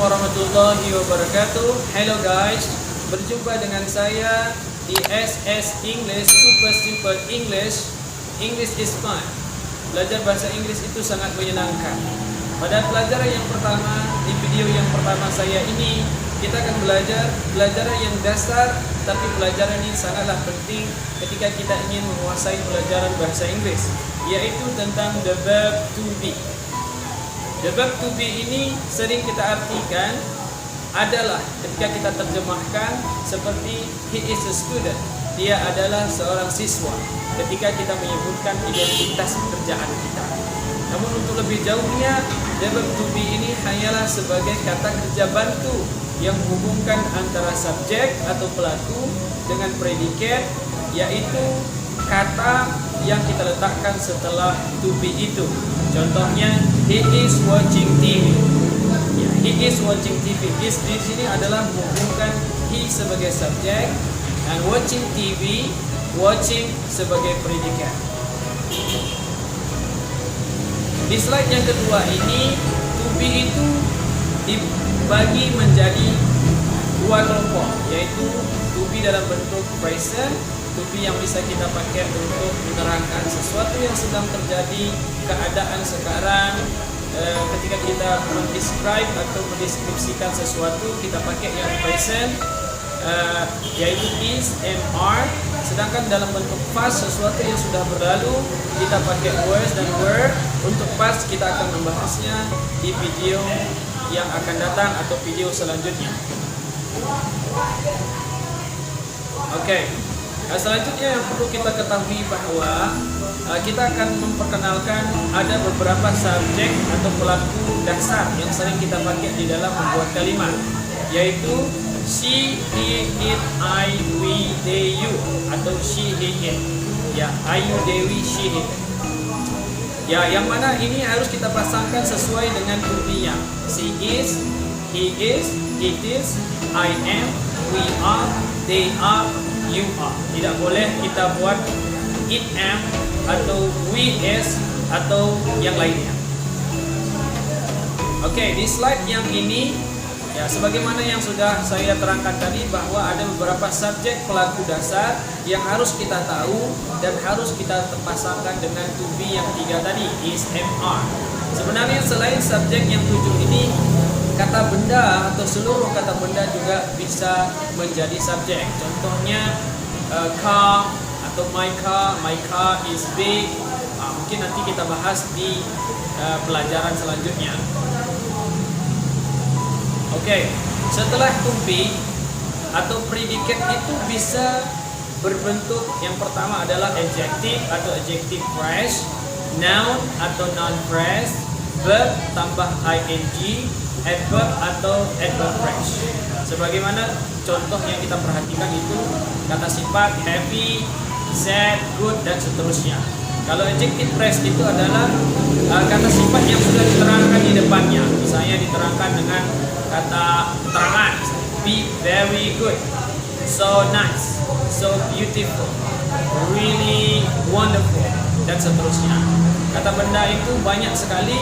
warahmatullahi wabarakatuh. Hello guys, berjumpa dengan saya di SS English Super Simple English. English is fun. Belajar bahasa Inggris itu sangat menyenangkan. Pada pelajaran yang pertama, di video yang pertama saya ini, kita akan belajar pelajaran yang dasar, tapi pelajaran ini sangatlah penting ketika kita ingin menguasai pelajaran bahasa Inggris, yaitu tentang the verb to be. The verb to be ini sering kita artikan adalah ketika kita terjemahkan seperti he is a student, dia adalah seorang siswa ketika kita menyebutkan identitas pekerjaan kita. Namun untuk lebih jauhnya, the verb to be ini hanyalah sebagai kata kerja bantu yang menghubungkan antara subjek atau pelaku dengan predikat, yaitu kata yang kita letakkan setelah to be itu. Contohnya, he is watching TV. Ya, he is watching TV. Is di sini adalah menghubungkan he sebagai subjek dan watching TV, watching sebagai predikat. Di slide yang kedua ini, to be itu dibagi menjadi dua kelompok, yaitu to be dalam bentuk present, to be yang bisa kita pakai untuk menerangkan sesuatu yang sedang terjadi, keadaan sekarang. Ketika kita mendescribe atau mendeskripsikan sesuatu, kita pakai yang present, yaitu is and are. Sedangkan dalam bentuk past, sesuatu yang sudah berlalu, kita pakai was dan were. Untuk past kita akan membahasnya di video yang akan datang atau video selanjutnya. Oke. Selanjutnya yang perlu kita ketahui bahwa kita akan memperkenalkan ada beberapa subjek atau pelaku dasar yang sering kita pakai di dalam membuat kalimat, yaitu she, he, it, I, we, they, you, atau she, he, it. Ya, I, you, they, we, she, it. Ya, yang mana ini harus kita pasangkan sesuai dengan to be-nya. She is, he is, it is, I am, we are, they are, you are. Tidak boleh kita buat it am atau we is atau yang lainnya. Oke, di slide yang ini ya, sebagaimana yang sudah saya terangkan tadi, bahwa ada beberapa subjek pelaku dasar yang harus kita tahu dan harus kita pasangkan dengan to be yang tiga tadi, is, am, are. Sebenarnya selain subjek yang 7 ini, kata benda atau seluruh kata benda juga bisa menjadi subjek. Contohnya car atau my car is big. Mungkin nanti kita bahas di pelajaran selanjutnya. Oke, setelah to be atau predikat itu bisa berbentuk, yang pertama adalah adjective atau adjective phrase, noun atau noun phrase, verb tambah ing, adverb atau adverb phrase. Sebagaimana contoh yang kita perhatikan itu kata sifat happy, sad, good, dan seterusnya. Kalau adjective phrase itu adalah kata sifat yang sudah diterangkan di depannya. Misalnya diterangkan dengan kata keterangan, be very good, so nice, so beautiful, really wonderful, dan seterusnya. Kata benda itu banyak sekali,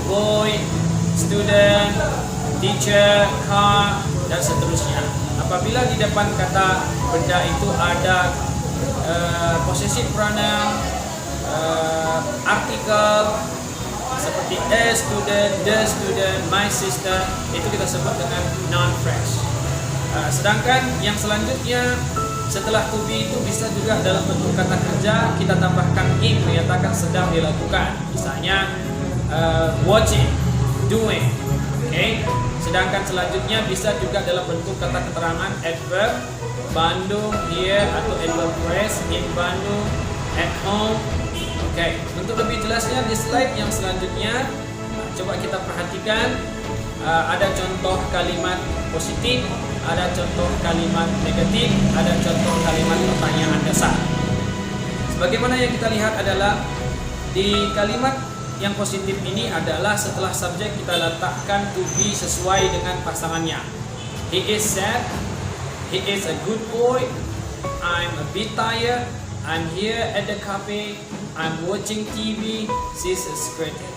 boy, student, teacher, car, dan seterusnya. Apabila di depan kata benda itu ada possessive pronoun, artikel seperti a student, the student, my sister, itu kita sebut dengan noun phrase. Sedangkan yang selanjutnya setelah to be itu bisa juga dalam bentuk kata kerja, kita tambahkan ing, menyatakan sedang dilakukan. Misalnya watching, doing. Okay. Sedangkan selanjutnya bisa juga dalam bentuk kata keterangan adverb, Bandung, here, atau adverb phrase, in Bandung, at home. Oke, untuk lebih jelasnya di slide yang selanjutnya, coba kita perhatikan. Ada contoh kalimat positif, ada contoh kalimat negatif, ada contoh kalimat pertanyaan dasar. Sebagaimana yang kita lihat adalah di kalimat yang positif ini adalah setelah subjek kita letakkan to be sesuai dengan pasangannya. He is sad, he is a good boy, I'm a bit tired, I'm here at the cafe, I'm watching TV, she's a secretary.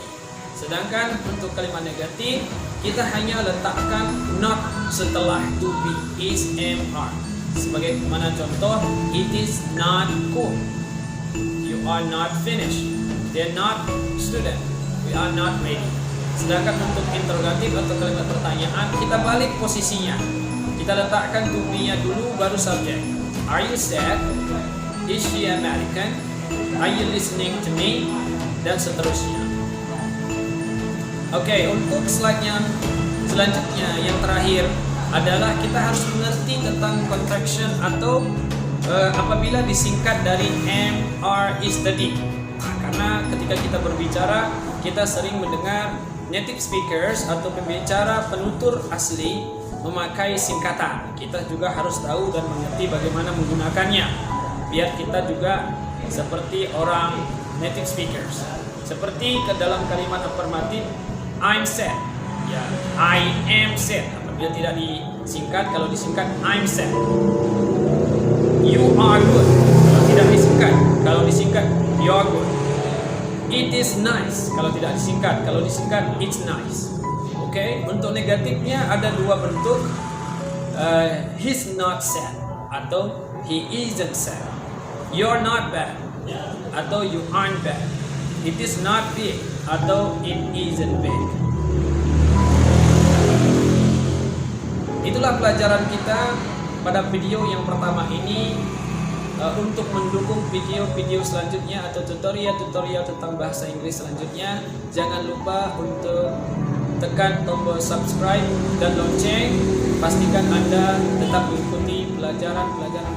Sedangkan untuk kalimat negatif, kita hanya letakkan not setelah to be, is, am, are. Sebagai mana contoh, it is not cool, you are not finished, they're not student, we are not ready. Sedangkan untuk interrogatif atau kalimat pertanyaan, kita balik posisinya. Kita letakkan to be-nya dulu, baru subjek. Are you sad? Is she American? Are you listening to me? Dan seterusnya. Oke, untuk slide-nya selanjutnya yang terakhir adalah kita harus mengerti tentang contraction atau apabila disingkat dari am, are, is, tadi. Nah, karena ketika kita berbicara, kita sering mendengar native speakers atau pembicara penutur asli memakai singkatan. Kita juga harus tahu dan mengerti bagaimana menggunakannya, biar kita juga seperti orang native speakers. Seperti ke dalam kalimat afirmatif, I'm sad. Ya, I am sad. Apabila tidak disingkat, kalau disingkat I'm sad. You are good. Kalau tidak disingkat, kalau disingkat you are good. It is nice. Kalau tidak disingkat, kalau disingkat it's nice. Oke, untuk negatifnya ada dua bentuk. He's not sad atau he isn't sad. You're not bad atau you aren't bad. It is not big atau it isn't big. Itulah pelajaran kita pada video yang pertama ini. Untuk mendukung video-video selanjutnya atau tutorial-tutorial tentang bahasa Inggris selanjutnya, jangan lupa untuk tekan tombol subscribe dan lonceng. Pastikan Anda tetap mengikuti pelajaran-pelajaran